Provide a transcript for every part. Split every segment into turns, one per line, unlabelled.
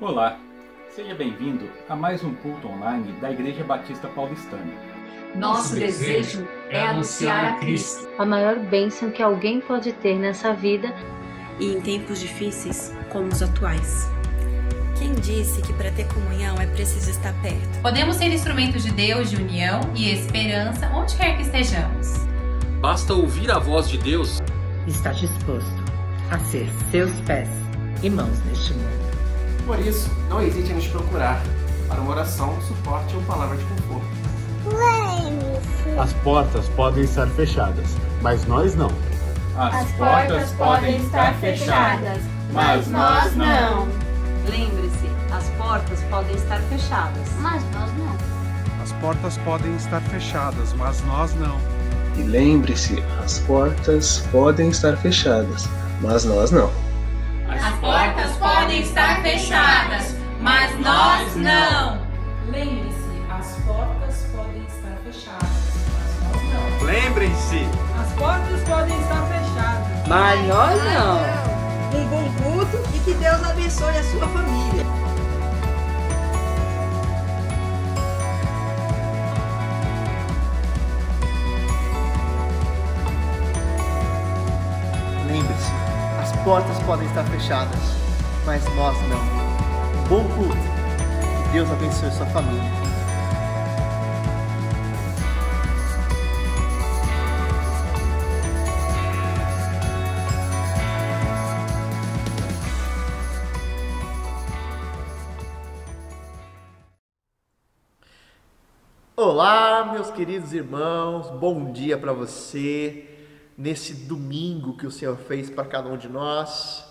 Olá, seja bem-vindo a mais um culto online da Igreja Batista Paulistana.
Nosso desejo é anunciar a Cristo,
a maior bênção que alguém pode ter nessa vida
e em tempos difíceis como os atuais.
Quem disse que para ter comunhão é preciso estar perto?
Podemos ser instrumentos de Deus de união e esperança onde quer que estejamos.
Basta ouvir a voz de Deus.
Está disposto a ser seus pés e mãos neste mundo.
Por isso, não hesite em nos procurar para uma oração, suporte ou palavra de conforto.
As portas podem estar fechadas, mas nós não.
As portas podem estar fechadas, mas nós não.
Lembre-se, as portas podem estar fechadas,
mas nós não.
As portas podem estar fechadas, mas nós não.
E lembre-se, as portas podem estar fechadas, mas nós não.
As portas podem estar fechadas, mas nós não.
Lembre-se, as portas podem estar fechadas, mas nós não.
Lembrem-se,
as portas podem estar fechadas,
mas nós não.
Um bom culto e que Deus abençoe a sua família.
Lembre-se, as portas podem estar fechadas, mas nós não. Um bom culto, que Deus abençoe a sua família. Olá, meus queridos irmãos, bom dia para você, nesse domingo que o Senhor fez para cada um de nós.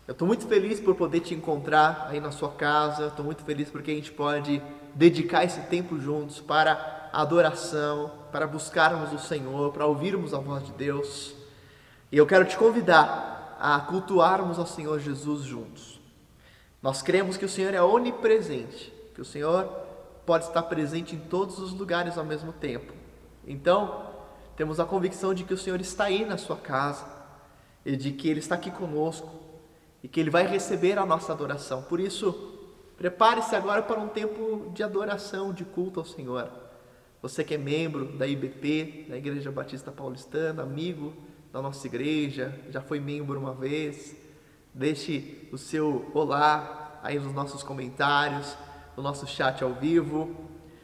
Eu estou muito feliz por poder te encontrar aí na sua casa, estou muito feliz porque a gente pode dedicar esse tempo juntos para a adoração, para buscarmos o Senhor, para ouvirmos a voz de Deus. E eu quero te convidar a cultuarmos ao Senhor Jesus juntos. Nós cremos que o Senhor é onipresente, que o Senhor pode estar presente em todos os lugares ao mesmo tempo. Então, temos a convicção de que o Senhor está aí na sua casa e de que Ele está aqui conosco e que Ele vai receber a nossa adoração. Por isso, prepare-se agora para um tempo de adoração, de culto ao Senhor. Você que é membro da IBP, da Igreja Batista Paulistana, amigo da nossa igreja, já foi membro uma vez, deixe o seu olá aí nos nossos comentários, no nosso chat ao vivo.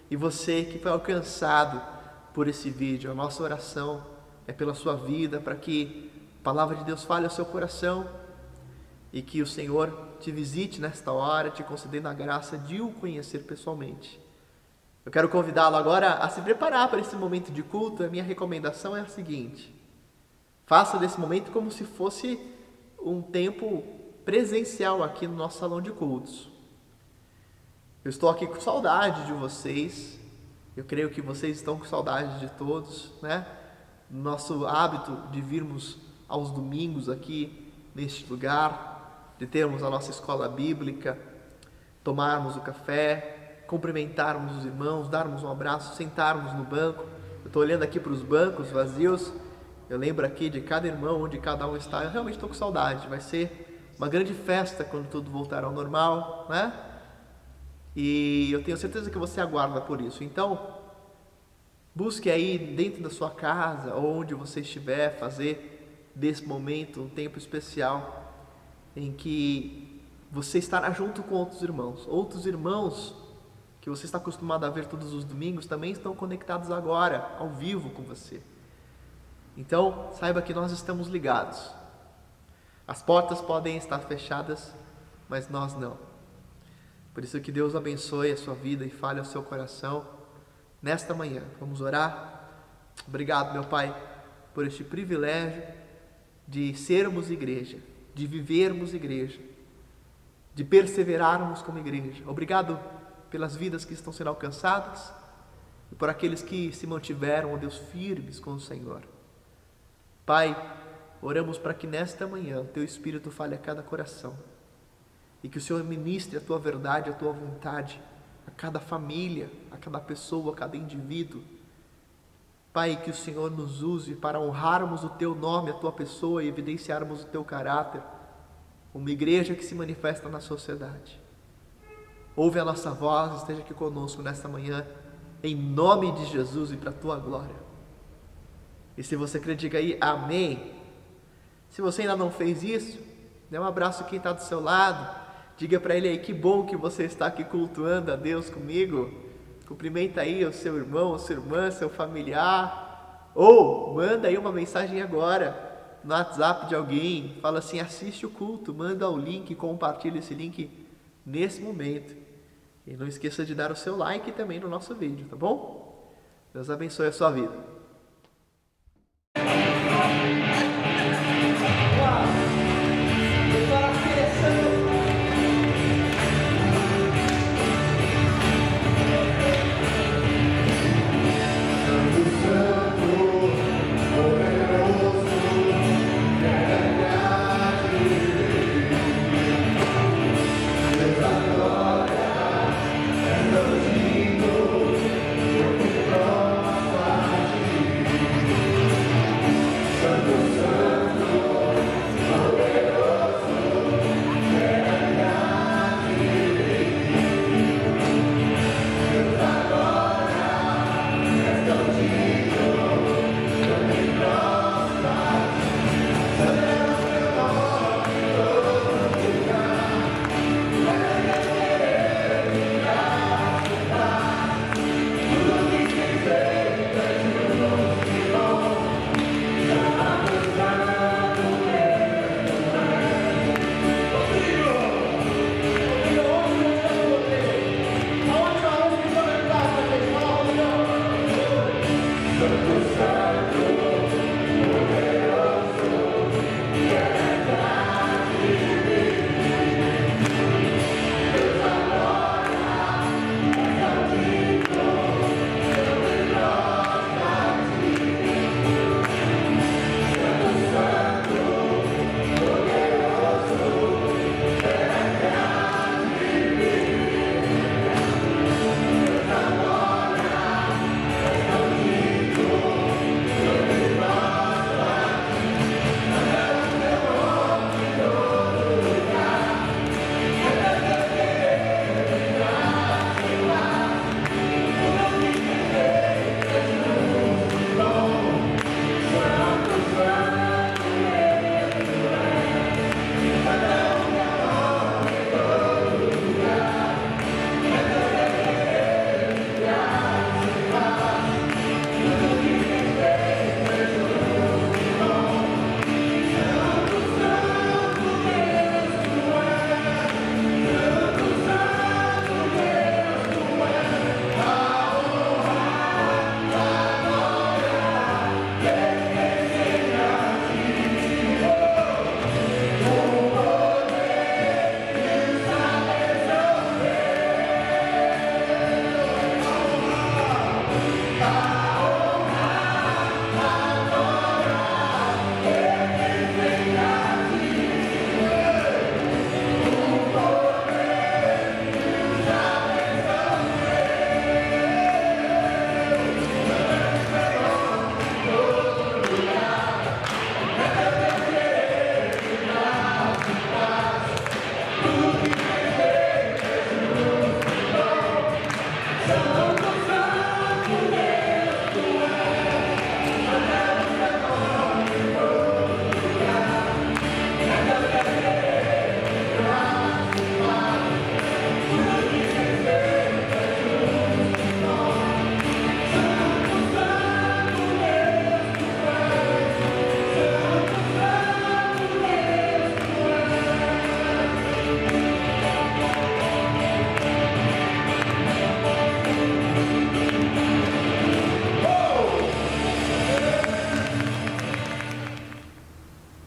E você que foi alcançado por esse vídeo, a nossa oração é pela sua vida, para que a palavra de Deus fale ao seu coração e que o Senhor te visite nesta hora, te concedendo a graça de o conhecer pessoalmente. Eu quero convidá-lo agora a se preparar para esse momento de culto. A minha recomendação é a seguinte: faça desse momento como se fosse um tempo presencial aqui no nosso salão de cultos. Eu estou aqui com saudade de vocês. Eu creio que vocês estão com saudade de todos, né? Nosso hábito de virmos aos domingos aqui neste lugar, de termos a nossa escola bíblica, tomarmos o café, cumprimentarmos os irmãos, darmos um abraço, sentarmos no banco. Eu estou olhando aqui para os bancos vazios, eu lembro aqui de cada irmão, onde cada um está. Eu realmente estou com saudade. Vai ser uma grande festa quando tudo voltar ao normal, né? E eu tenho certeza que você aguarda por isso. Então, busque aí dentro da sua casa, ou onde você estiver, fazer desse momento um tempo especial em que você estará junto com outros irmãos. Outros irmãos que você está acostumado a ver todos os domingos também estão conectados agora, ao vivo com você. Então, saiba que nós estamos ligados. As portas podem estar fechadas, mas nós não. Por isso que Deus abençoe a sua vida e fale ao seu coração nesta manhã. Vamos orar? Obrigado, meu Pai, por este privilégio de sermos igreja, de vivermos igreja, de perseverarmos como igreja. Obrigado pelas vidas que estão sendo alcançadas e por aqueles que se mantiveram, ó Deus, firmes com o Senhor. Pai, oramos para que nesta manhã o Teu Espírito fale a cada coração e que o Senhor ministre a Tua verdade, a Tua vontade a cada família, a cada pessoa, a cada indivíduo. Pai, que o Senhor nos use para honrarmos o Teu nome, a Tua pessoa e evidenciarmos o Teu caráter, uma igreja que se manifesta na sociedade. ouve a nossa voz, esteja aqui conosco nesta manhã, em nome de Jesus e para a tua glória. E se você crê, diga aí, amém. Se você ainda não fez isso, dê um abraço a quem está do seu lado, diga para ele aí, que bom que você está aqui cultuando a Deus comigo. Cumprimenta aí o seu irmão, a sua irmã, seu familiar, ou manda aí uma mensagem agora no WhatsApp de alguém, fala assim, assiste o culto, manda o link, compartilha esse link nesse momento. E não esqueça de dar o seu like também no nosso vídeo, tá bom? Deus abençoe a sua vida.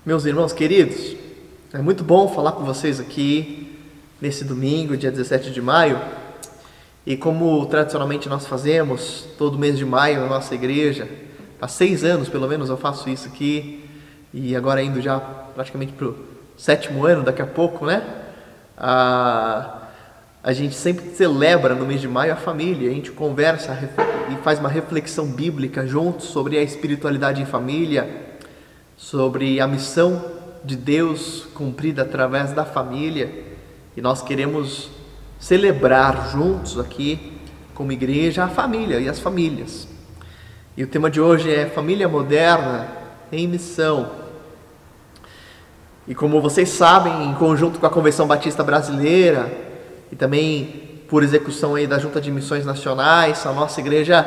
Meus irmãos queridos, é muito bom falar com vocês aqui nesse domingo, dia 17 de maio. E como tradicionalmente nós fazemos todo mês de maio na nossa igreja, há 6 anos pelo menos eu faço isso aqui, e agora indo já praticamente para o 7º ano, daqui a pouco, né? A gente sempre celebra no mês de maio a família, a gente conversa e faz uma reflexão bíblica juntos sobre a espiritualidade em família, sobre a missão de Deus cumprida através da família. E nós queremos celebrar juntos aqui, como igreja, a família e as famílias. E o tema de hoje é Família Moderna em Missão. E como vocês sabem, em conjunto com a Convenção Batista Brasileira e também por execução aí da Junta de Missões Nacionais, a nossa igreja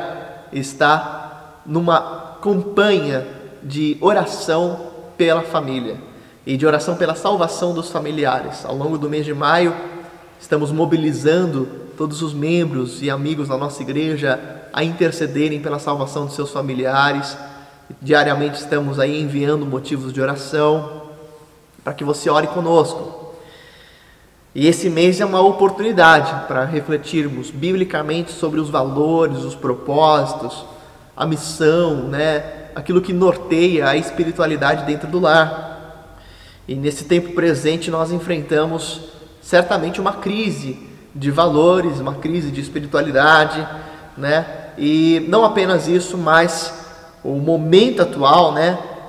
está numa campanha de oração pela família e de oração pela salvação dos familiares. Ao longo do mês de maio, estamos mobilizando todos os membros e amigos da nossa igreja a intercederem pela salvação dos seus familiares. Diariamente estamos aí enviando motivos de oração para que você ore conosco. E esse mês é uma oportunidade para refletirmos biblicamente sobre os valores, os propósitos, a missão, aquilo que norteia a espiritualidade dentro do lar. E nesse tempo presente nós enfrentamos certamente uma crise de valores, uma crise de espiritualidade, E não apenas isso, mas o momento atual,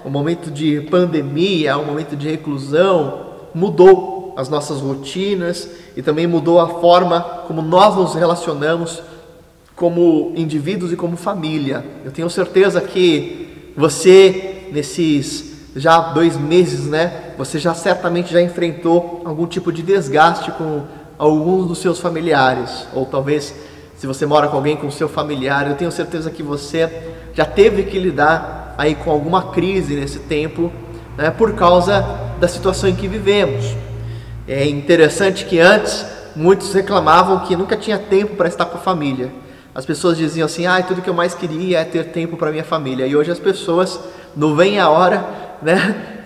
o momento de pandemia, o momento de reclusão, mudou as nossas rotinas e também mudou a forma como nós nos relacionamos como indivíduos e como família. Eu tenho certeza que você, nesses já 2 meses, você já certamente já enfrentou algum tipo de desgaste com alguns dos seus familiares, ou talvez se você mora com alguém, com o seu familiar, eu tenho certeza que você já teve que lidar aí com alguma crise nesse tempo, por causa da situação em que vivemos. É interessante que antes muitos reclamavam que nunca tinha tempo para estar com a família. As pessoas diziam assim, tudo que eu mais queria é ter tempo para minha família. E hoje as pessoas não veem a hora,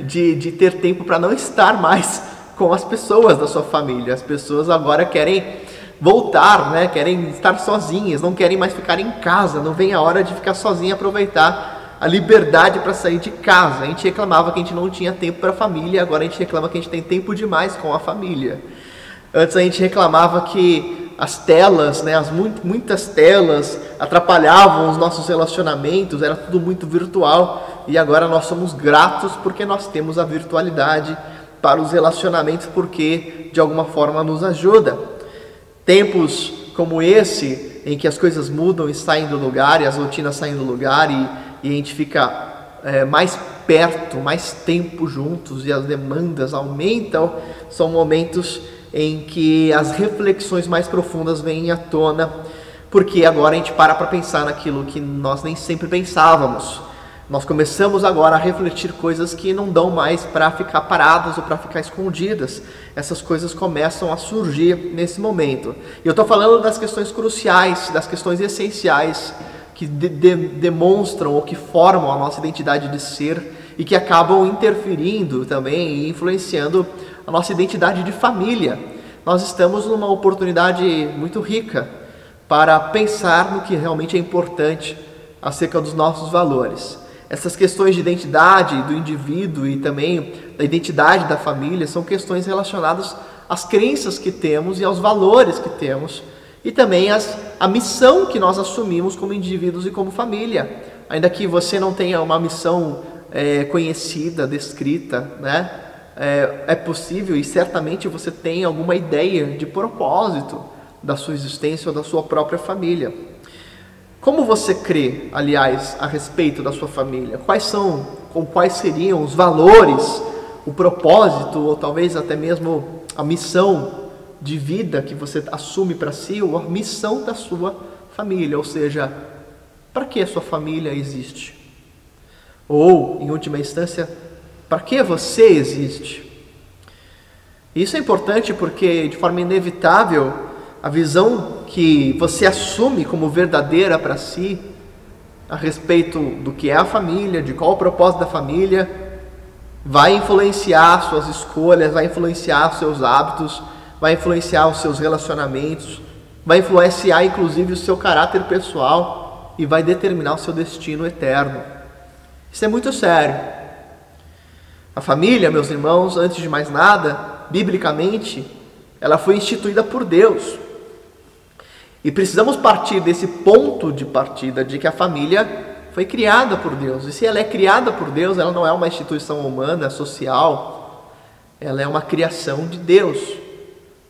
de ter tempo para não estar mais com as pessoas da sua família. As pessoas agora querem voltar, querem estar sozinhas, não querem mais ficar em casa, não vem a hora de ficar sozinha, aproveitar a liberdade para sair de casa. A gente reclamava que a gente não tinha tempo para a família, agora a gente reclama que a gente tem tempo demais com a família. Antes a gente reclamava que as telas, muitas telas atrapalhavam os nossos relacionamentos, era tudo muito virtual, e agora nós somos gratos porque nós temos a virtualidade para os relacionamentos, porque de alguma forma nos ajuda. Tempos como esse, em que as coisas mudam e saem do lugar, e as rotinas saem do lugar, e a gente fica mais perto, mais tempo juntos, e as demandas aumentam, são momentos em que as reflexões mais profundas vêm à tona, porque agora a gente para pensar naquilo que nós nem sempre pensávamos. Nós começamos agora a refletir coisas que não dão mais para ficar paradas ou para ficar escondidas. Essas coisas começam a surgir nesse momento. E eu estou falando das questões cruciais, das questões essenciais que demonstram ou que formam a nossa identidade de ser e que acabam interferindo também e influenciando a nossa identidade de família. Nós estamos numa oportunidade muito rica para pensar no que realmente é importante acerca dos nossos valores. Essas questões de identidade do indivíduo e também da identidade da família são questões relacionadas às crenças que temos e aos valores que temos e também a missão que nós assumimos como indivíduos e como família. Ainda que você não tenha uma missão conhecida, descrita, é possível e certamente você tem alguma ideia de propósito da sua existência ou da sua própria família. Como você crê, aliás, a respeito da sua família? Quais seriam os valores, o propósito ou talvez até mesmo a missão de vida que você assume para si ou a missão da sua família? Ou seja, para que a sua família existe? Ou, em última instância, para que você existe? Isso é importante porque, de forma inevitável, a visão que você assume como verdadeira para si, a respeito do que é a família, de qual é o propósito da família, vai influenciar suas escolhas, vai influenciar seus hábitos, vai influenciar os seus relacionamentos, vai influenciar inclusive o seu caráter pessoal e vai determinar o seu destino eterno. Isso é muito sério. A família, meus irmãos, antes de mais nada, biblicamente, ela foi instituída por Deus. E precisamos partir desse ponto de partida de que a família foi criada por Deus. E se ela é criada por Deus, ela não é uma instituição humana, social, ela é uma criação de Deus.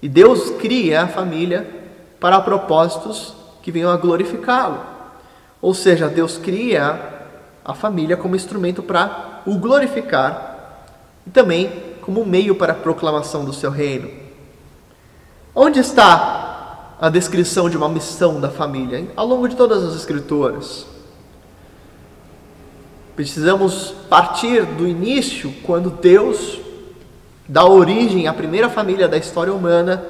E Deus cria a família para propósitos que venham a glorificá-lo. Ou seja, Deus cria a família como instrumento para o glorificar e também como meio para a proclamação do seu reino. Onde está a descrição de uma missão da família? Ao longo de todas as Escrituras. Precisamos partir do início, quando Deus dá origem à primeira família da história humana,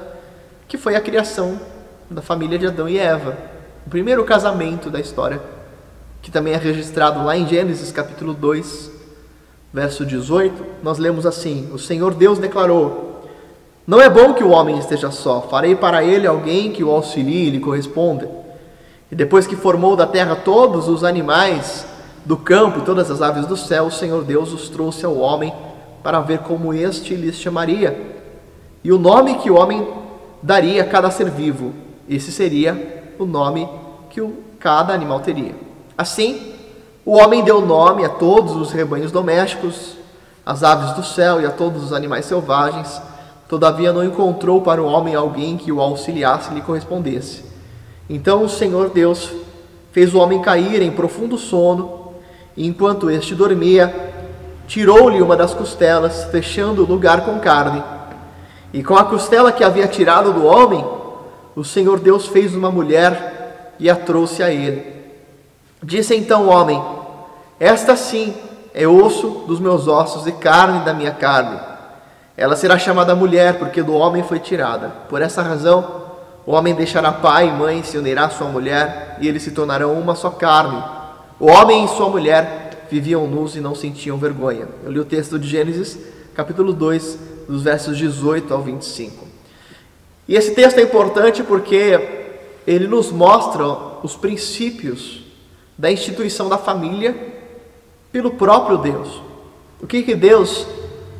que foi a criação da família de Adão e Eva. O primeiro casamento da história, que também é registrado lá em Gênesis capítulo 2, verso 18, nós lemos assim: o Senhor Deus declarou: não é bom que o homem esteja só, farei para ele alguém que o auxilie e lhe corresponda. E depois que formou da terra todos os animais do campo e todas as aves do céu, o Senhor Deus os trouxe ao homem para ver como este lhes chamaria, e o nome que o homem daria a cada ser vivo. Esse seria o nome que cada animal teria. Assim, o homem deu nome a todos os rebanhos domésticos, às aves do céu e a todos os animais selvagens. Todavia não encontrou para o homem alguém que o auxiliasse e lhe correspondesse. Então o Senhor Deus fez o homem cair em profundo sono, e enquanto este dormia, tirou-lhe uma das costelas, fechando o lugar com carne. E com a costela que havia tirado do homem, o Senhor Deus fez uma mulher e a trouxe a ele. Disse então o homem: esta sim é osso dos meus ossos e carne da minha carne. Ela será chamada mulher, porque do homem foi tirada. Por essa razão, o homem deixará pai e mãe, se unirá à sua mulher, e eles se tornarão uma só carne. O homem e sua mulher viviam nus e não sentiam vergonha. Eu li o texto de Gênesis, capítulo 2, dos versos 18 ao 25. E esse texto é importante porque ele nos mostra os princípios da instituição da família pelo próprio Deus. O que Deus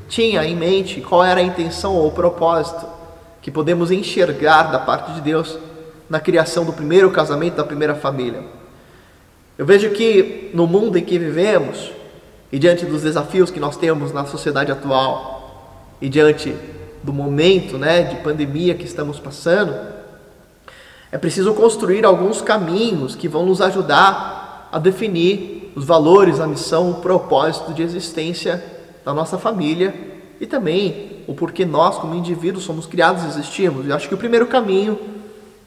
tinha em mente, qual era a intenção ou o propósito que podemos enxergar da parte de Deus na criação do primeiro casamento, da primeira família. Eu vejo que no mundo em que vivemos, e diante dos desafios que nós temos na sociedade atual, e diante do momento, de pandemia que estamos passando, é preciso construir alguns caminhos que vão nos ajudar a definir os valores, a missão, o propósito de existência da nossa família e também o porquê nós, como indivíduos, somos criados e existimos. Eu acho que o primeiro caminho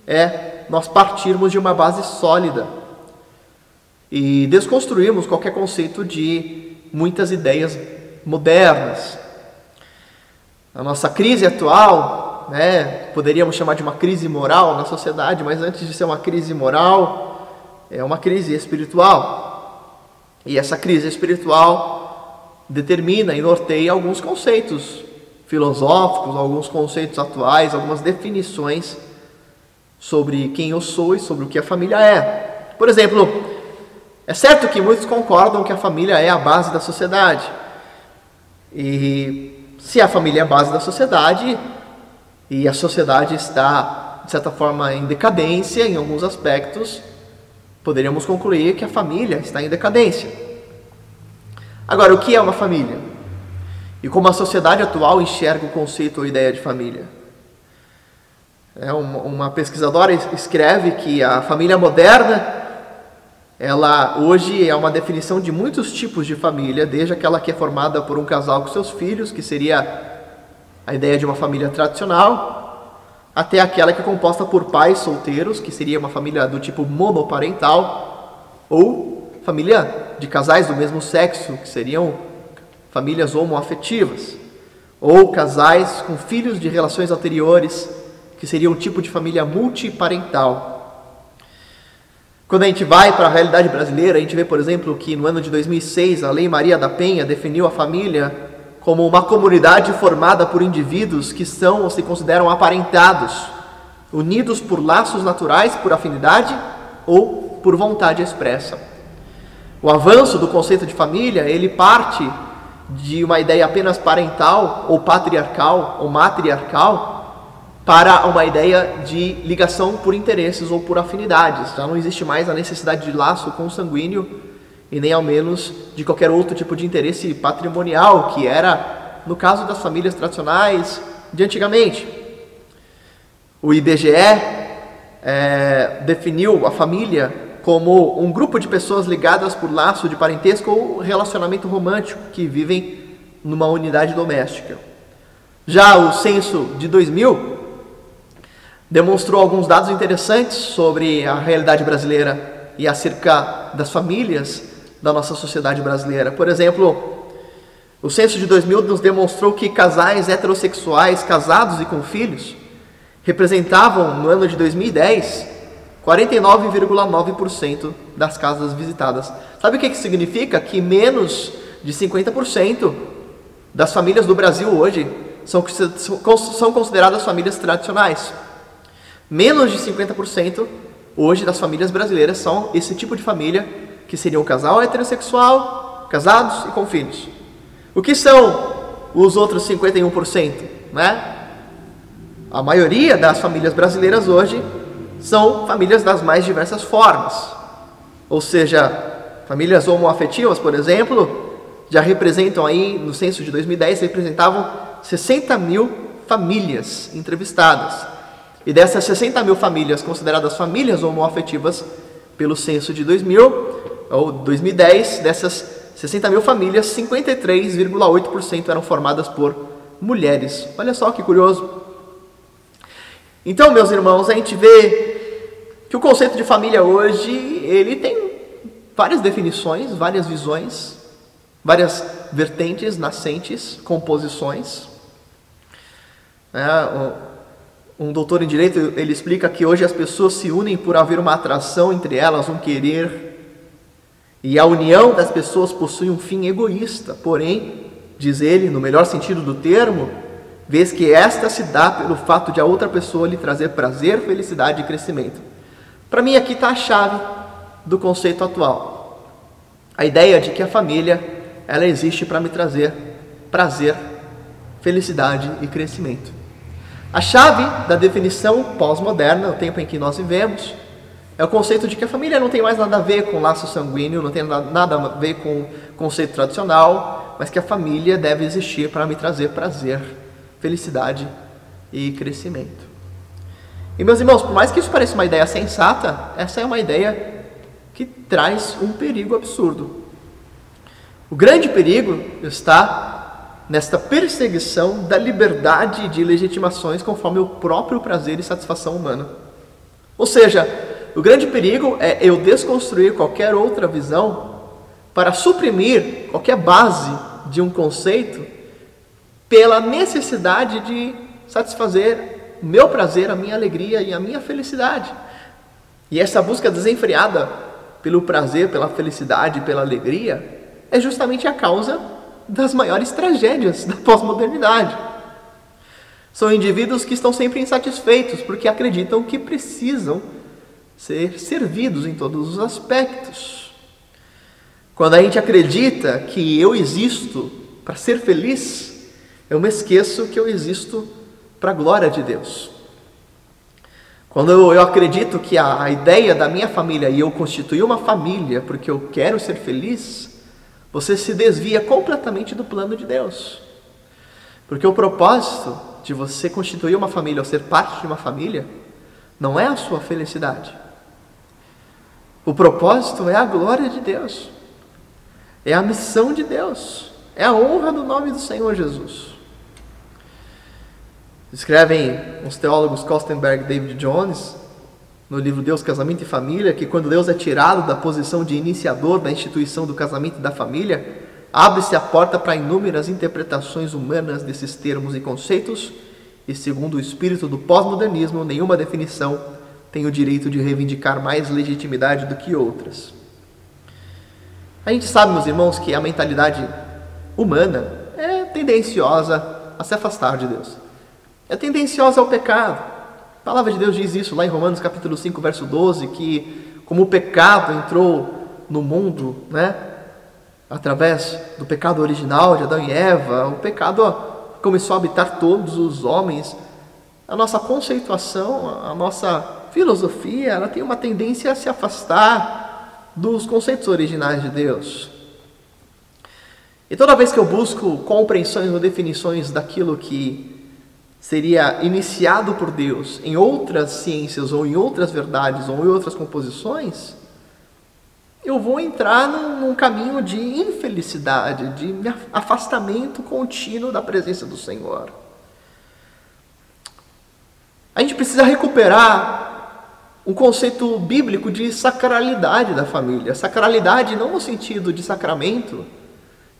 é nós partirmos de uma base sólida e desconstruirmos qualquer conceito de muitas ideias modernas. A nossa crise atual, poderíamos chamar de uma crise moral na sociedade, mas antes de ser uma crise moral, é uma crise espiritual. E essa crise espiritual determina e norteia alguns conceitos filosóficos, alguns conceitos atuais, algumas definições sobre quem eu sou e sobre o que a família é. Por exemplo, é certo que muitos concordam que a família é a base da sociedade. E se a família é a base da sociedade, e a sociedade está, de certa forma, em decadência em alguns aspectos, poderíamos concluir que a família está em decadência. Agora, o que é uma família? E como a sociedade atual enxerga o conceito ou ideia de família? Uma pesquisadora escreve que a família moderna, ela hoje é uma definição de muitos tipos de família, desde aquela que é formada por um casal com seus filhos, que seria a ideia de uma família tradicional, até aquela que é composta por pais solteiros, que seria uma família do tipo monoparental, ou família de casais do mesmo sexo, que seriam famílias homoafetivas, ou casais com filhos de relações anteriores, que seria um tipo de família multiparental. Quando a gente vai para a realidade brasileira, a gente vê, por exemplo, que no ano de 2006, a Lei Maria da Penha definiu a família como uma comunidade formada por indivíduos que são ou se consideram aparentados, unidos por laços naturais, por afinidade ou por vontade expressa. O avanço do conceito de família, ele parte de uma ideia apenas parental, ou patriarcal, ou matriarcal, para uma ideia de ligação por interesses ou por afinidades. Já não existe mais a necessidade de laço consanguíneo e nem ao menos de qualquer outro tipo de interesse patrimonial, que era no caso das famílias tradicionais de antigamente. O IBGE definiu a família como um grupo de pessoas ligadas por laço de parentesco ou relacionamento romântico que vivem numa unidade doméstica. Já o censo de 2000 demonstrou alguns dados interessantes sobre a realidade brasileira e acerca das famílias da nossa sociedade brasileira. Por exemplo, o censo de 2000 nos demonstrou que casais heterossexuais casados e com filhos representavam, no ano de 2010, 49,9% das casas visitadas. Sabe o que significa? Que menos de 50% das famílias do Brasil hoje são consideradas famílias tradicionais. Menos de 50% hoje das famílias brasileiras são esse tipo de família, que seria um casal heterossexual, casados e com filhos. O que são os outros 51%? Né? A maioria das famílias brasileiras hoje são famílias das mais diversas formas. Ou seja, famílias homoafetivas, por exemplo, já representam aí, no censo de 2010, representavam 60 mil famílias entrevistadas. E dessas 60 mil famílias consideradas famílias homoafetivas pelo censo de 2000, ou 2010, dessas 60 mil famílias, 53,8% eram formadas por mulheres. Olha só que curioso. Então, meus irmãos, a gente vê que o conceito de família hoje, ele tem várias definições, várias visões, várias vertentes, nascentes, composições. Um doutor em Direito, ele explica que hoje as pessoas se unem por haver uma atração entre elas, um querer, e a união das pessoas possui um fim egoísta, porém, diz ele, no melhor sentido do termo, vez que esta se dá pelo fato de a outra pessoa lhe trazer prazer, felicidade e crescimento. Para mim aqui está a chave do conceito atual. A ideia de que a família, ela existe para me trazer prazer, felicidade e crescimento. A chave da definição pós-moderna, o tempo em que nós vivemos, é o conceito de que a família não tem mais nada a ver com laço sanguíneo, não tem nada a ver com o conceito tradicional, mas que a família deve existir para me trazer prazer, felicidade e crescimento. E meus irmãos, por mais que isso pareça uma ideia sensata, essa é uma ideia que traz um perigo absurdo. O grande perigo está nesta perseguição da liberdade de legitimações conforme o próprio prazer e satisfação humana. Ou seja, o grande perigo é eu desconstruir qualquer outra visão para suprimir qualquer base de um conceito pela necessidade de satisfazer o meu prazer, a minha alegria e a minha felicidade. E essa busca desenfreada pelo prazer, pela felicidade, pela alegria, é justamente a causa das maiores tragédias da pós-modernidade. São indivíduos que estão sempre insatisfeitos porque acreditam que precisam ser servidos em todos os aspectos. Quando a gente acredita que eu existo para ser feliz, eu me esqueço que eu existo para a glória de Deus. Quando eu acredito que a ideia da minha família e eu constituir uma família porque eu quero ser feliz, você se desvia completamente do plano de Deus. Porque o propósito de você constituir uma família ou ser parte de uma família não é a sua felicidade. O propósito é a glória de Deus. É a missão de Deus. É a honra do nome do Senhor Jesus. Escrevem os teólogos Kostenberg e David Jones, no livro Deus, Casamento e Família, que quando Deus é tirado da posição de iniciador da instituição do casamento e da família, abre-se a porta para inúmeras interpretações humanas desses termos e conceitos, e segundo o espírito do pós-modernismo, nenhuma definição tem o direito de reivindicar mais legitimidade do que outras. A gente sabe, meus irmãos, que a mentalidade humana é tendenciosa a se afastar de Deus. É tendenciosa ao pecado. A palavra de Deus diz isso lá em Romanos capítulo 5, verso 12, que como o pecado entrou no mundo, através do pecado original de Adão e Eva, o pecado começou a habitar todos os homens. A nossa conceituação, a nossa filosofia, ela tem uma tendência a se afastar dos conceitos originais de Deus. E toda vez que eu busco compreensões ou definições daquilo que seria iniciado por Deus em outras ciências, ou em outras verdades, ou em outras composições, eu vou entrar num caminho de infelicidade, de afastamento contínuo da presença do Senhor. A gente precisa recuperar um conceito bíblico de sacralidade da família. Sacralidade não no sentido de sacramento,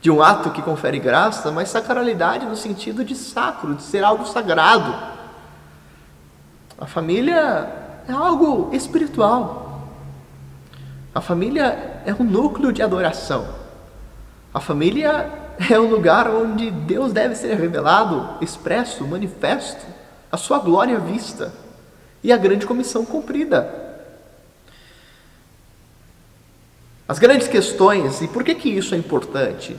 de um ato que confere graça, mas sacralidade no sentido de sacro, de ser algo sagrado. A família é algo espiritual. A família é um núcleo de adoração. A família é o lugar onde Deus deve ser revelado, expresso, manifesto, a sua glória vista e a grande comissão cumprida. As grandes questões, e por que isso é importante?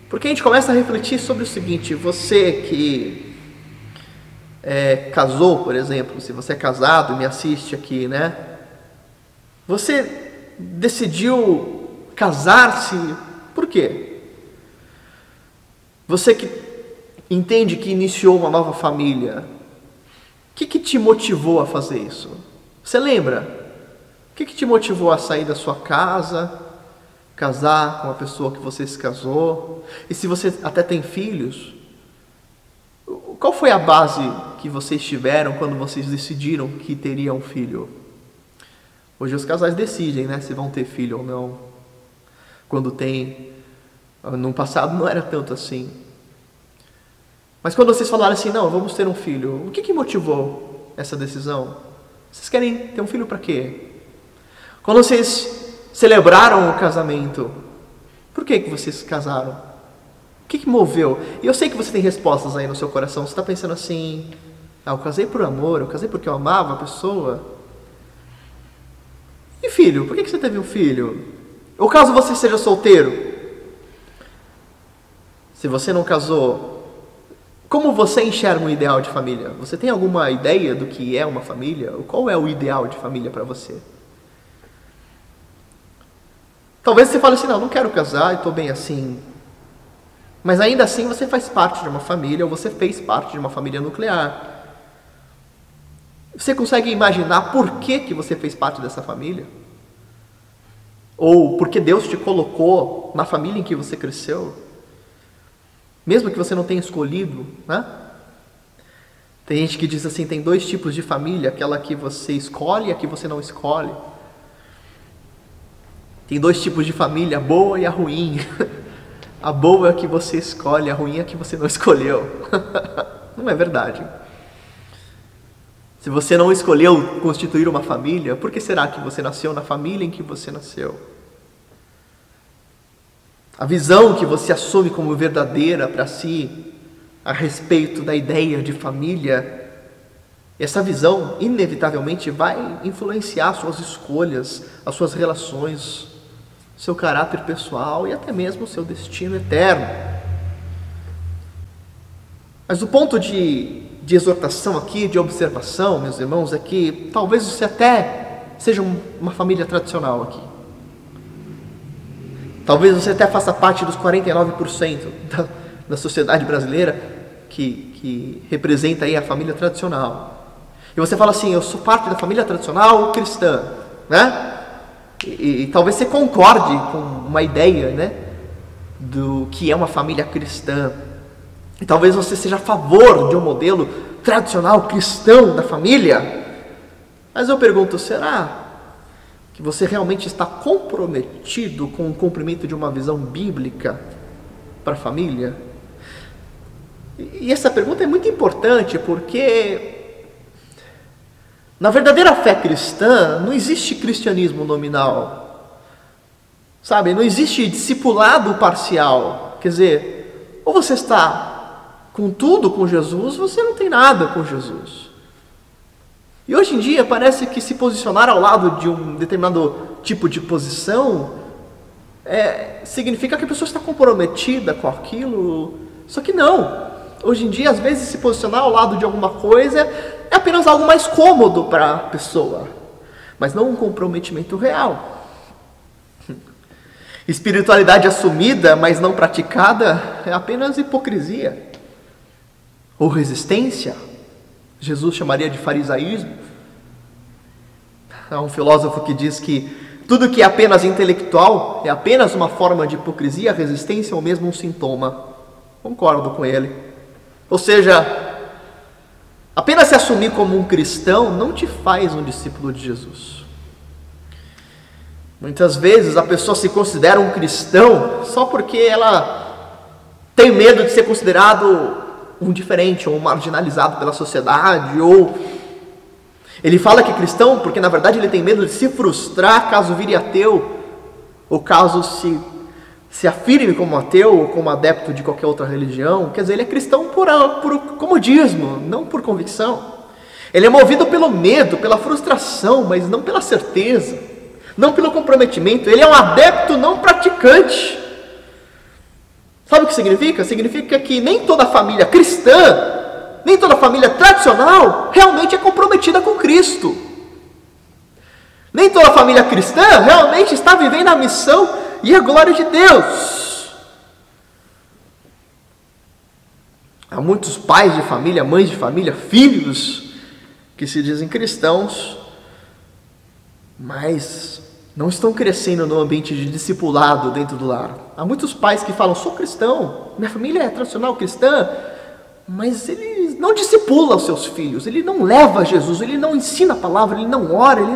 Porque a gente começa a refletir sobre o seguinte: você que casou, por exemplo, se você é casado e me assiste aqui, né? Você decidiu casar-se por quê? Você que entende que iniciou uma nova família, o que te motivou a fazer isso? Você lembra? O que te motivou a sair da sua casa, casar com a pessoa que você se casou? E se você até tem filhos, qual foi a base que vocês tiveram quando vocês decidiram que teriam um filho? Hoje os casais decidem, né, se vão ter filho ou não. Quando tem, no passado não era tanto assim. Mas quando vocês falaram assim, não, vamos ter um filho, o que motivou essa decisão? Vocês querem ter um filho para quê? Quando vocês celebraram o casamento, por que vocês se casaram? O que moveu? E eu sei que você tem respostas aí no seu coração. Você está pensando assim, eu casei por amor, eu casei porque eu amava a pessoa. E filho, por que você teve um filho? Ou caso você seja solteiro, se você não casou, como você enxerga um ideal de família? Você tem alguma ideia do que é uma família? Ou qual é o ideal de família para você? Talvez você fale assim, não quero casar e estou bem assim. Mas ainda assim você faz parte de uma família, ou você fez parte de uma família nuclear. Você consegue imaginar por que você fez parte dessa família? Ou porque Deus te colocou na família em que você cresceu? Mesmo que você não tenha escolhido, né? Tem gente que diz assim, tem dois tipos de família, aquela que você escolhe e a que você não escolhe. Tem dois tipos de família, a boa e a ruim. A boa é a que você escolhe, a ruim é a que você não escolheu. Não é verdade. Se você não escolheu constituir uma família, por que será que você nasceu na família em que você nasceu? A visão que você assume como verdadeira para si a respeito da ideia de família, essa visão inevitavelmente vai influenciar suas escolhas, as suas relações, seu caráter pessoal e até mesmo o seu destino eterno. Mas o ponto de exortação aqui, de observação, meus irmãos, é que talvez você até seja uma família tradicional aqui. Talvez você até faça parte dos 49% da sociedade brasileira que representa aí a família tradicional. E você fala assim, eu sou parte da família tradicional cristã, né? E talvez você concorde com uma ideia, né, do que é uma família cristã. E talvez você seja a favor de um modelo tradicional cristão da família. Mas eu pergunto, será que você realmente está comprometido com o cumprimento de uma visão bíblica para a família? E essa pergunta é muito importante porque na verdadeira fé cristã não existe cristianismo nominal, sabe? Não existe discipulado parcial. Quer dizer, ou você está com tudo com Jesus, ou você não tem nada com Jesus. E hoje em dia parece que se posicionar ao lado de um determinado tipo de posição significa que a pessoa está comprometida com aquilo. Só que não. Hoje em dia, às vezes, se posicionar ao lado de alguma coisa é apenas algo mais cômodo para a pessoa, mas não um comprometimento real. Espiritualidade assumida, mas não praticada, é apenas hipocrisia. ou resistência, Jesus chamaria de farisaísmo. Há um filósofo que diz que tudo que é apenas intelectual é apenas uma forma de hipocrisia, a resistência é ou mesmo um sintoma. Concordo com ele. Ou seja, apenas se assumir como um cristão não te faz um discípulo de Jesus. Muitas vezes a pessoa se considera um cristão só porque ela tem medo de ser considerado um diferente ou um marginalizado pela sociedade, ou ele fala que é cristão porque na verdade ele tem medo de se frustrar caso vire ateu, ou caso se afirme como ateu ou como adepto de qualquer outra religião. Quer dizer, ele é cristão por comodismo, não por convicção. Ele é movido pelo medo, pela frustração, mas não pela certeza, não pelo comprometimento. Ele é um adepto não praticante. Sabe o que significa? Significa que nem toda família cristã, nem toda família tradicional realmente é comprometida com Cristo. Nem toda família cristã realmente está vivendo a missão e a glória de Deus. Há muitos pais de família, mães de família, filhos que se dizem cristãos, mas não estão crescendo no ambiente de discipulado dentro do lar. Há muitos pais que falam, sou cristão, minha família é tradicional cristã, mas ele não discipula os seus filhos, ele não leva a Jesus, ele não ensina a palavra, ele não ora, ele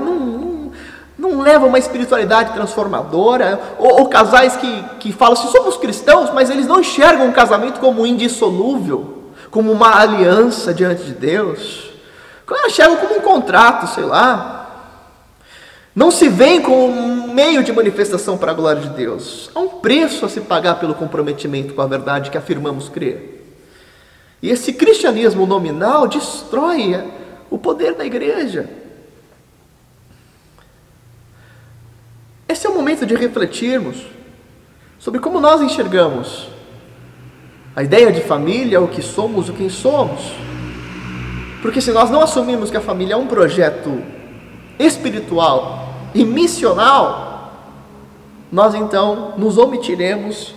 não leva uma espiritualidade transformadora. Ou casais que falam assim, somos cristãos, mas eles não enxergam um casamento como indissolúvel, como uma aliança diante de Deus. Eles enxergam como um contrato, sei lá. Não se veem como um meio de manifestação para a glória de Deus. Há um preço a se pagar pelo comprometimento com a verdade que afirmamos crer. E esse cristianismo nominal destrói o poder da igreja. Esse é o momento de refletirmos sobre como nós enxergamos a ideia de família, o que somos, o quem somos. Porque se nós não assumirmos que a família é um projeto espiritual e missional, nós então nos omitiremos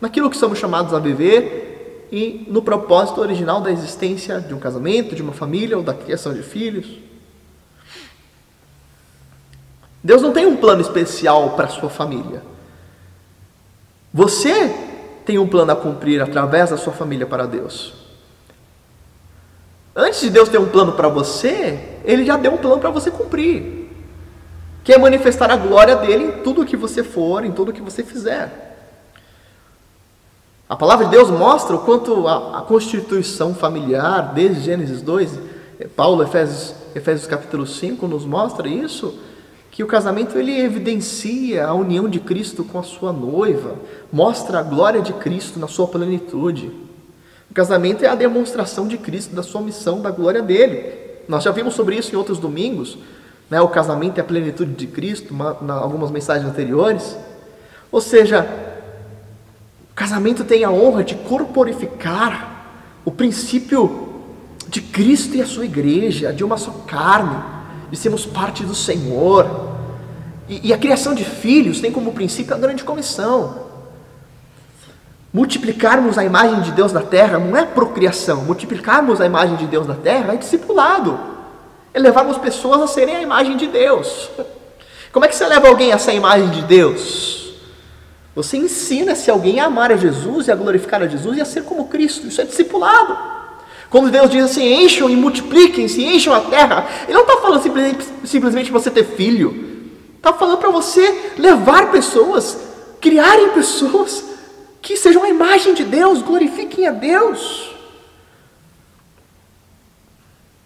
naquilo que somos chamados a viver e no propósito original da existência de um casamento, de uma família ou da criação de filhos. Deus não tem um plano especial para a sua família. Você tem um plano a cumprir através da sua família para Deus. Antes de Deus ter um plano para você, Ele já deu um plano para você cumprir, que é manifestar a glória dEle em tudo que você for, em tudo que você fizer. A palavra de Deus mostra o quanto a constituição familiar, desde Gênesis 2, Paulo, Efésios capítulo 5, nos mostra isso, que o casamento ele evidencia a união de Cristo com a sua noiva, mostra a glória de Cristo na sua plenitude. O casamento é a demonstração de Cristo, da sua missão, da glória dele. Nós já vimos sobre isso em outros domingos, né? O casamento é a plenitude de Cristo, algumas mensagens anteriores. Ou seja, o casamento tem a honra de corporificar o princípio de Cristo e a sua igreja, de uma só carne, de sermos parte do Senhor. E a criação de filhos tem como princípio a grande comissão. Multiplicarmos a imagem de Deus na terra não é procriação. Multiplicarmos a imagem de Deus na terra é discipulado. É levarmos pessoas a serem a imagem de Deus. Como é que você leva alguém a ser a imagem de Deus? Você ensina-se alguém a amar a Jesus e a glorificar a Jesus e a ser como Cristo. Isso é discipulado. Quando Deus diz assim, encham e multipliquem-se, encham a terra, Ele não está falando simplesmente para você ter filho. Está falando para você levar pessoas, criarem pessoas que sejam a imagem de Deus, glorifiquem a Deus.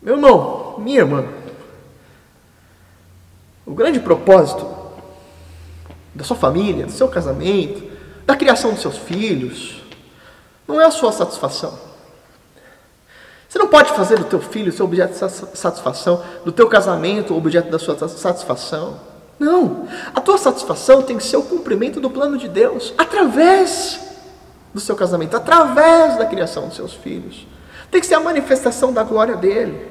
Meu irmão, minha irmã, o grande propósito da sua família, do seu casamento, da criação dos seus filhos, não é a sua satisfação. Você não pode fazer do teu filho o seu objeto de satisfação, do teu casamento o objeto da sua satisfação. Não, a tua satisfação tem que ser o cumprimento do plano de Deus, através do seu casamento, através da criação dos seus filhos. Tem que ser a manifestação da glória dele.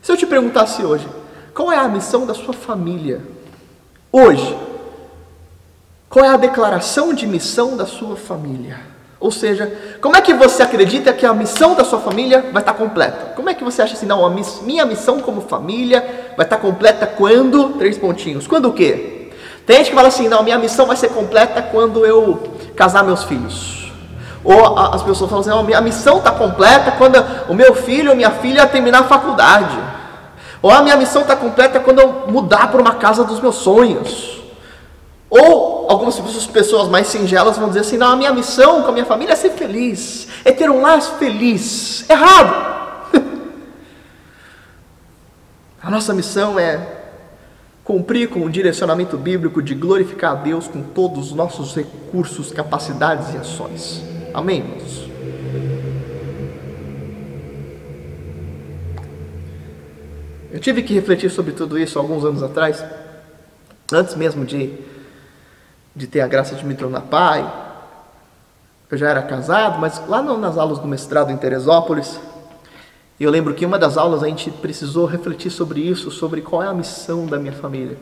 Se eu te perguntasse hoje, qual é a missão da sua família? Hoje, qual é a declaração de missão da sua família? Ou seja, como é que você acredita que a missão da sua família vai estar completa? Como é que você acha assim, não, minha missão como família vai estar completa quando? 3 pontinhos. Quando o quê? Tem gente que fala assim, não, minha missão vai ser completa quando eu casar meus filhos. Ou as pessoas falam assim, não, minha missão está completa quando o meu filho ou minha filha terminar a faculdade. Ou a minha missão está completa quando eu mudar para uma casa dos meus sonhos. Ou algumas pessoas mais singelas vão dizer assim, não, a minha missão com a minha família é ser feliz, é ter um lar feliz. Errado! A nossa missão é cumprir com o direcionamento bíblico de glorificar a Deus com todos os nossos recursos, capacidades e ações. Amém, irmãos? Eu tive que refletir sobre tudo isso alguns anos atrás, antes mesmo de ter a graça de me tornar pai. Eu já era casado, mas lá nas aulas do mestrado em Teresópolis, eu lembro que em uma das aulas a gente precisou refletir sobre isso, sobre qual é a missão da minha família,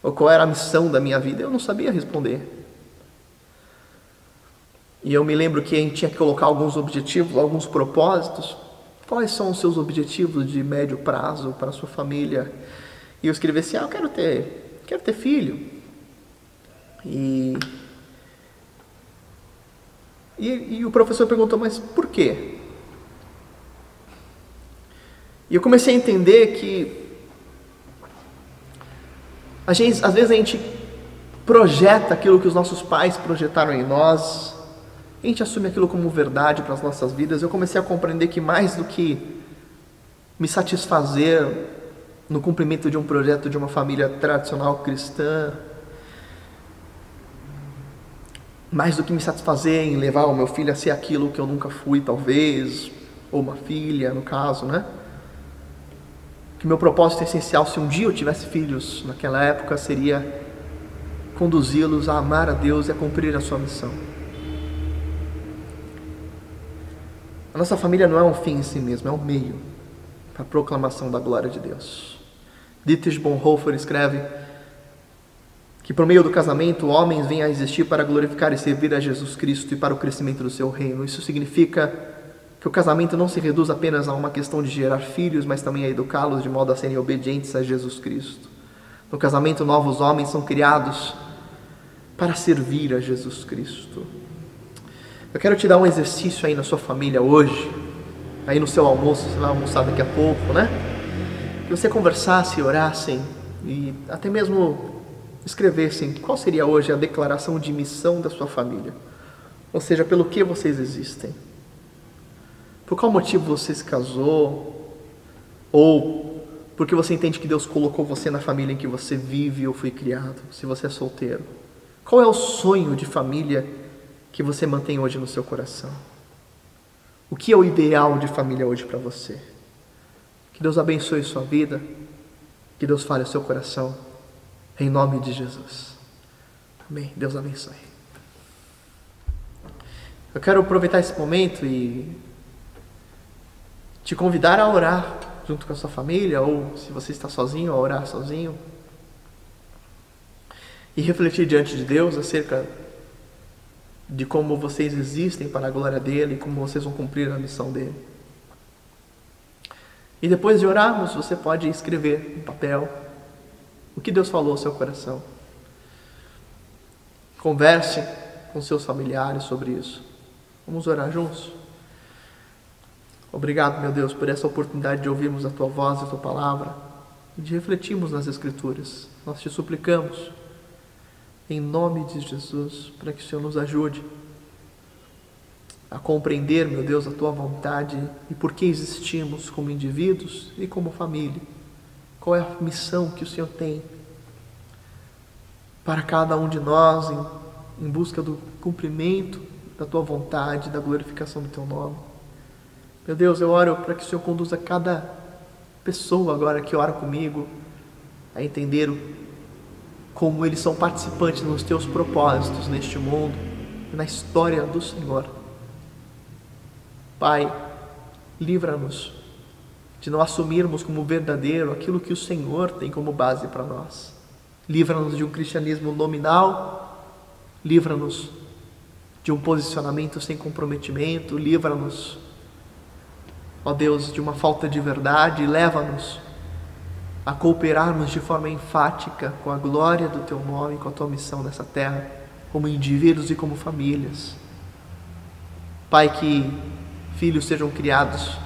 ou qual era a missão da minha vida. Eu não sabia responder. E eu me lembro que a gente tinha que colocar alguns objetivos, alguns propósitos. Quais são os seus objetivos de médio prazo para a sua família? E eu escrevi assim, eu quero ter filho. E o professor perguntou, mas por quê? E eu comecei a entender que às vezes a gente projeta aquilo que os nossos pais projetaram em nós, a gente assume aquilo como verdade para as nossas vidas. Eu comecei a compreender que mais do que me satisfazer no cumprimento de um projeto de uma família tradicional cristã, mais do que me satisfazer em levar o meu filho a ser aquilo que eu nunca fui, talvez, ou uma filha, no caso, né? Que meu propósito essencial, se um dia eu tivesse filhos naquela época, seria conduzi-los a amar a Deus e a cumprir a sua missão. A nossa família não é um fim em si mesmo, é um meio para a proclamação da glória de Deus. Dietrich Bonhoeffer escreve que por meio do casamento, homens vêm a existir para glorificar e servir a Jesus Cristo e para o crescimento do seu reino. Isso significa que o casamento não se reduz apenas a uma questão de gerar filhos, mas também a educá-los de modo a serem obedientes a Jesus Cristo. No casamento, novos homens são criados para servir a Jesus Cristo. Eu quero te dar um exercício aí na sua família hoje, aí no seu almoço, você vai almoçar daqui a pouco, né? Que você conversasse, orassem e até mesmo escrevessem qual seria hoje a declaração de missão da sua família. Ou seja, pelo que vocês existem. Por qual motivo você se casou? Ou porque você entende que Deus colocou você na família em que você vive ou foi criado, se você é solteiro. Qual é o sonho de família que você mantém hoje no seu coração? O que é o ideal de família hoje para você? Que Deus abençoe sua vida, que Deus fale ao seu coração, em nome de Jesus. Amém. Deus abençoe. Eu quero aproveitar esse momento e te convidar a orar junto com a sua família, ou se você está sozinho, a orar sozinho. E refletir diante de Deus acerca de como vocês existem para a glória dEle e como vocês vão cumprir a missão dEle. E depois de orarmos, você pode escrever no papel o que Deus falou ao seu coração. Converse com seus familiares sobre isso. Vamos orar juntos? Obrigado, meu Deus, por essa oportunidade de ouvirmos a Tua voz e a Tua palavra e de refletirmos nas Escrituras. Nós te suplicamos, em nome de Jesus, para que o Senhor nos ajude a compreender, meu Deus, a Tua vontade e por que existimos como indivíduos e como família. Qual é a missão que o Senhor tem para cada um de nós em busca do cumprimento da Tua vontade, da glorificação do Teu nome. Meu Deus, eu oro para que o Senhor conduza cada pessoa agora que ora comigo a entender como eles são participantes nos Teus propósitos neste mundo e na história do Senhor. Pai, livra-nos de não assumirmos como verdadeiro aquilo que o Senhor tem como base para nós. Livra-nos de um cristianismo nominal, livra-nos de um posicionamento sem comprometimento. Livra-nos, ó Deus, de uma falta de verdade, e leva-nos a cooperarmos de forma enfática com a glória do Teu nome, com a Tua missão nessa terra, como indivíduos e como famílias. Pai, que filhos sejam criados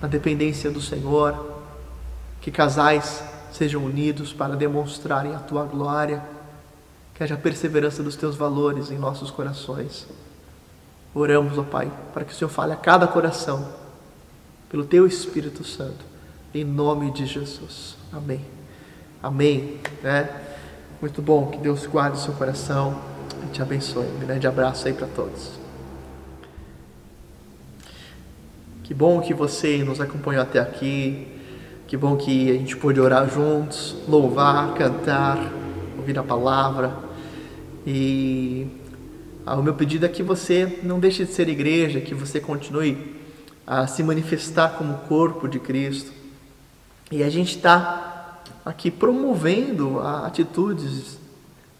na dependência do Senhor, que casais sejam unidos para demonstrarem a Tua glória, que haja perseverança dos Teus valores em nossos corações. Oramos, ó Pai, para que o Senhor fale a cada coração, pelo Teu Espírito Santo, em nome de Jesus. Amém. Amém. Muito bom, que Deus guarde o seu coração e te abençoe. Um grande abraço aí para todos. Que bom que você nos acompanhou até aqui. Que bom que a gente pôde orar juntos, louvar, cantar, ouvir a palavra. E o meu pedido é que você não deixe de ser igreja, que você continue a se manifestar como corpo de Cristo. E a gente está aqui promovendo atitudes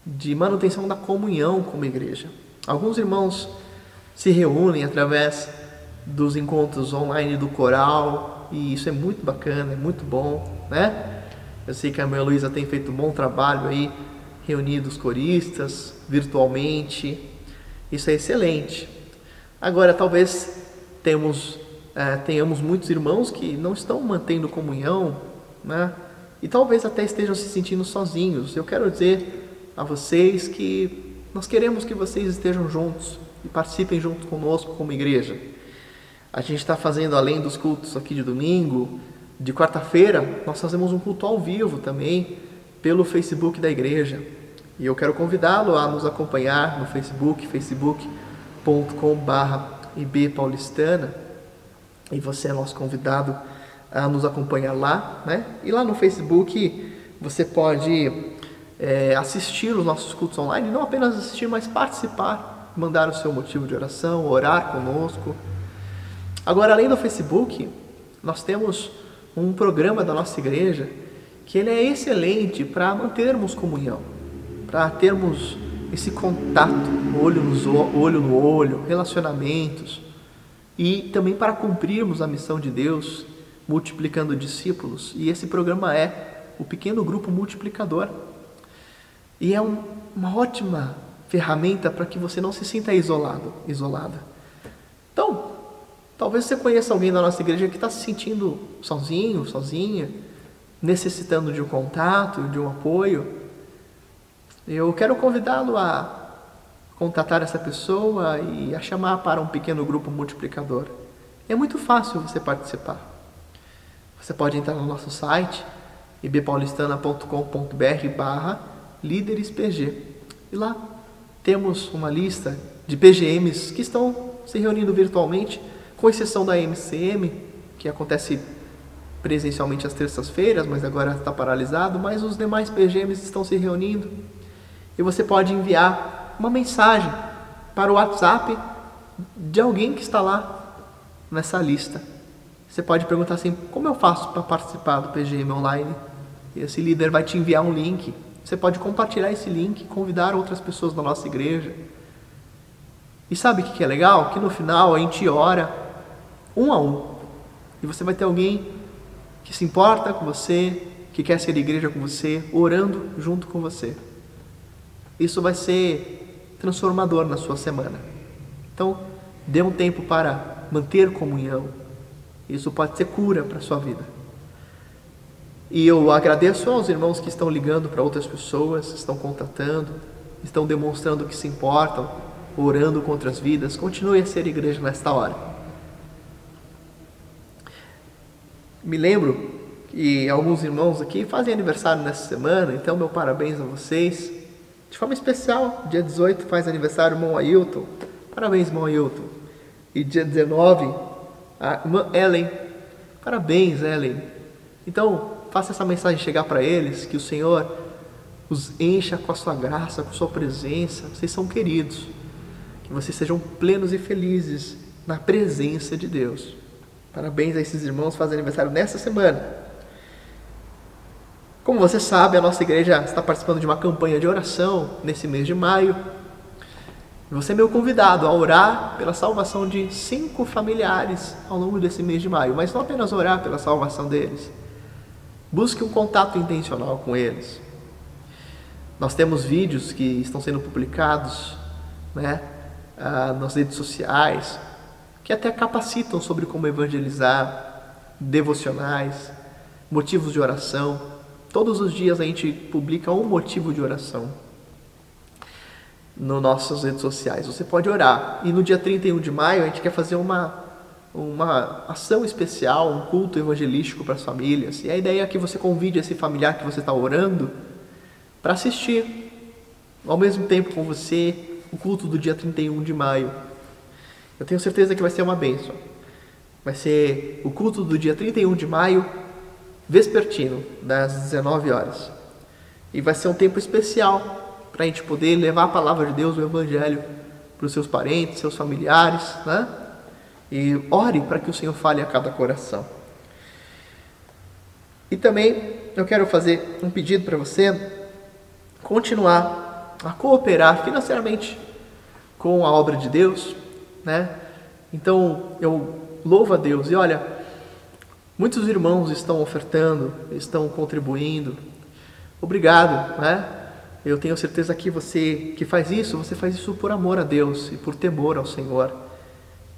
de manutenção da comunhão como igreja. Alguns irmãos se reúnem através dos encontros online do coral, e isso é muito bacana, é muito bom, né? Eu sei que a irmã Luísa tem feito um bom trabalho aí, reunindo os coristas virtualmente. Isso é excelente. Agora, talvez tenhamos muitos irmãos que não estão mantendo comunhão, né? E talvez até estejam se sentindo sozinhos. Eu quero dizer a vocês que nós queremos que vocês estejam juntos e participem junto conosco como igreja. A gente está fazendo, além dos cultos aqui de domingo, de quarta-feira, nós fazemos um culto ao vivo também pelo Facebook da igreja. E eu quero convidá-lo a nos acompanhar no Facebook, facebook.com/IBPaulistana. E você é nosso convidado a nos acompanhar lá, né? E lá no Facebook você pode assistir os nossos cultos online, não apenas assistir, mas participar, mandar o seu motivo de oração, orar conosco. Agora, além do Facebook, nós temos um programa da nossa igreja que ele é excelente para mantermos comunhão, para termos esse contato, olho no olho, relacionamentos, e também para cumprirmos a missão de Deus, multiplicando discípulos. E esse programa é o Pequeno Grupo Multiplicador. E é uma ótima ferramenta para que você não se sinta isolada. Então, talvez você conheça alguém da nossa igreja que está se sentindo sozinho, sozinha, necessitando de um contato, de um apoio. Eu quero convidá-lo a contatar essa pessoa e a chamar para um pequeno grupo multiplicador. É muito fácil você participar. Você pode entrar no nosso site, ibpaulistana.com.br/líderespg. E lá temos uma lista de PGMs que estão se reunindo virtualmente, com exceção da MCM, que acontece presencialmente às terças-feiras, mas agora está paralisado, mas os demais PGMs estão se reunindo. E você pode enviar uma mensagem para o WhatsApp de alguém que está lá nessa lista. Você pode perguntar assim: como eu faço para participar do PGM online? E esse líder vai te enviar um link. Você pode compartilhar esse link, convidar outras pessoas da nossa igreja. E sabe o que é legal? Que no final a gente ora um a um. E você vai ter alguém que se importa com você, que quer ser igreja com você, orando junto com você. Isso vai ser transformador na sua semana. Então, dê um tempo para manter comunhão. Isso pode ser cura para a sua vida. E eu agradeço aos irmãos que estão ligando para outras pessoas, estão contatando, estão demonstrando que se importam, orando com outras vidas. Continue a ser igreja nesta hora. Me lembro que alguns irmãos aqui fazem aniversário nessa semana, então meu parabéns a vocês. De forma especial, dia 18 faz aniversário o irmão Ailton. Parabéns, irmão Ailton. E dia 19, a irmã Ellen. Parabéns, Ellen. Então, faça essa mensagem chegar para eles, que o Senhor os encha com a sua graça, com a sua presença. Vocês são queridos. Que vocês sejam plenos e felizes na presença de Deus. Parabéns a esses irmãos que fazem aniversário nessa semana. Como você sabe, a nossa igreja está participando de uma campanha de oração nesse mês de maio. Você é meu convidado a orar pela salvação de 5 familiares ao longo desse mês de maio, mas não apenas orar pela salvação deles. Busque um contato intencional com eles. Nós temos vídeos que estão sendo publicados, nas redes sociais, que até capacitam sobre como evangelizar, devocionais, motivos de oração. Todos os dias a gente publica um motivo de oração nas nossas redes sociais. Você pode orar. E no dia 31 de maio a gente quer fazer uma ação especial, um culto evangelístico para as famílias. E a ideia é que você convide esse familiar que você está orando para assistir ao mesmo tempo com você o culto do dia 31 de maio. Eu tenho certeza que vai ser uma bênção. Vai ser o culto do dia 31 de maio, vespertino, das 19 horas. E vai ser um tempo especial para a gente poder levar a palavra de Deus, o Evangelho, para os seus parentes, seus familiares, E ore para que o Senhor fale a cada coração. E também eu quero fazer um pedido para você continuar a cooperar financeiramente com a obra de Deus, Então eu louvo a Deus. E olha, muitos irmãos estão ofertando, estão contribuindo. Obrigado, Eu tenho certeza que você que faz isso, você faz isso por amor a Deus e por temor ao Senhor.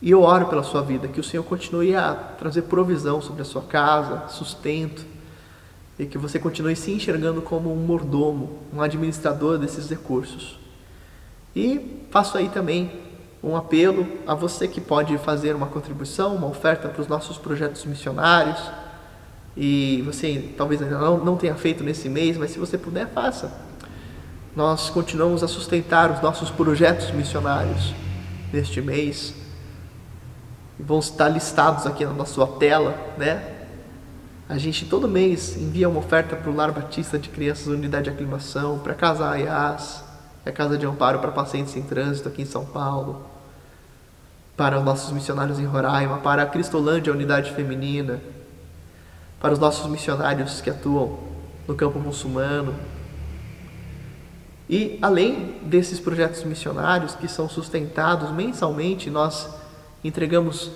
E eu oro pela sua vida, que o Senhor continue a trazer provisão sobre a sua casa, sustento, e que você continue se enxergando como um mordomo, um administrador desses recursos. E faço aí também um apelo a você que pode fazer uma contribuição, uma oferta para os nossos projetos missionários. E você talvez ainda não tenha feito nesse mês, mas se você puder, faça. Nós continuamos a sustentar os nossos projetos missionários neste mês. Vão estar listados aqui na sua tela, A gente todo mês envia uma oferta para o Lar Batista de Crianças Unidade de Aclimação, para a Casa Ayás, a Casa de Amparo para Pacientes em Trânsito aqui em São Paulo, para os nossos missionários em Roraima, para a Cristolândia, a Unidade Feminina, para os nossos missionários que atuam no campo muçulmano. E além desses projetos missionários que são sustentados mensalmente, nós entregamos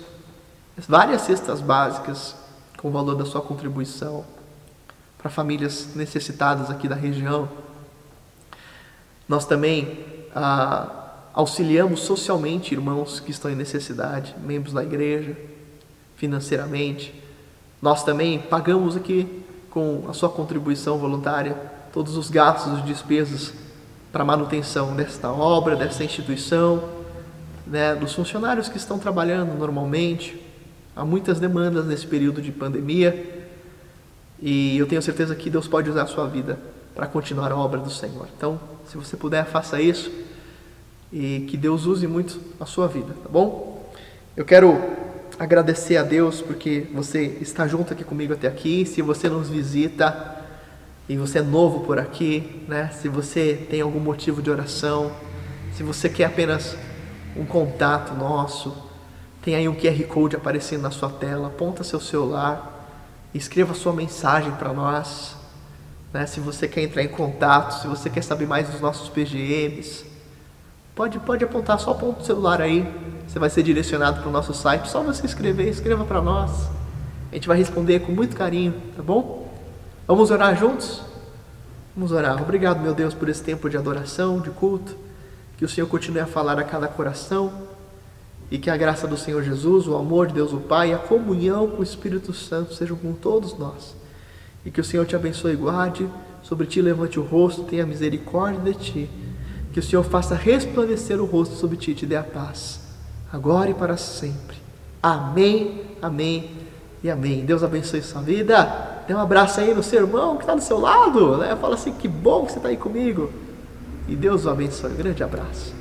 várias cestas básicas com o valor da sua contribuição para famílias necessitadas aqui da região. Nós também auxiliamos socialmente irmãos que estão em necessidade, membros da igreja, financeiramente. Nós também pagamos aqui com a sua contribuição voluntária todos os gastos e despesas para a manutenção desta obra, desta instituição, dos funcionários que estão trabalhando normalmente. Há muitas demandas nesse período de pandemia e eu tenho certeza que Deus pode usar a sua vida para continuar a obra do Senhor. Então, se você puder, faça isso e que Deus use muito a sua vida, tá bom? Eu quero agradecer a Deus porque você está junto aqui comigo até aqui. Se você nos visita e você é novo por aqui, se você tem algum motivo de oração, se você quer apenas um contato nosso, tem aí um QR Code aparecendo na sua tela, aponta seu celular, escreva sua mensagem para nós, se você quer entrar em contato, se você quer saber mais dos nossos PGMs, pode apontar, só aponta o celular aí, você vai ser direcionado para o nosso site, só você escreva para nós, a gente vai responder com muito carinho, tá bom? Vamos orar juntos? Vamos orar. Obrigado, meu Deus, por esse tempo de adoração, de culto, que o Senhor continue a falar a cada coração e que a graça do Senhor Jesus, o amor de Deus o Pai e a comunhão com o Espírito Santo sejam com todos nós. E que o Senhor te abençoe e guarde, sobre ti levante o rosto, tenha misericórdia de ti. Que o Senhor faça resplandecer o rosto sobre ti e te dê a paz, agora e para sempre. Amém, amém e amém. Deus abençoe sua vida. Dê um abraço aí no seu irmão que está do seu lado, Fala assim, que bom que você está aí comigo. E Deus o abençoe. Um grande abraço.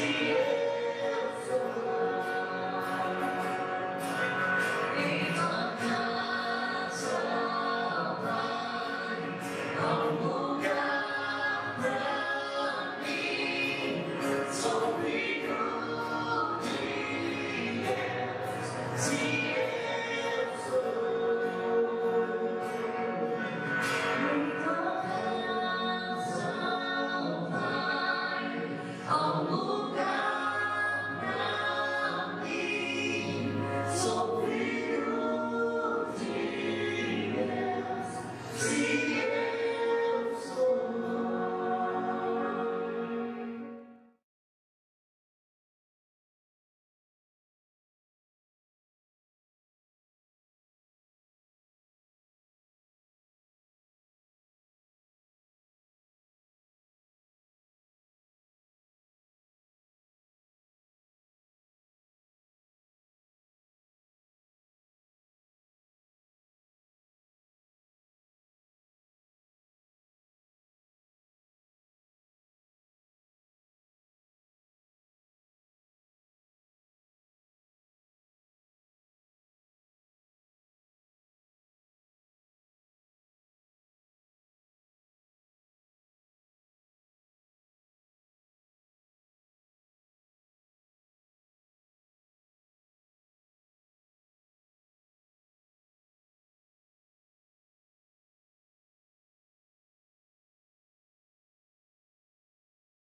sempre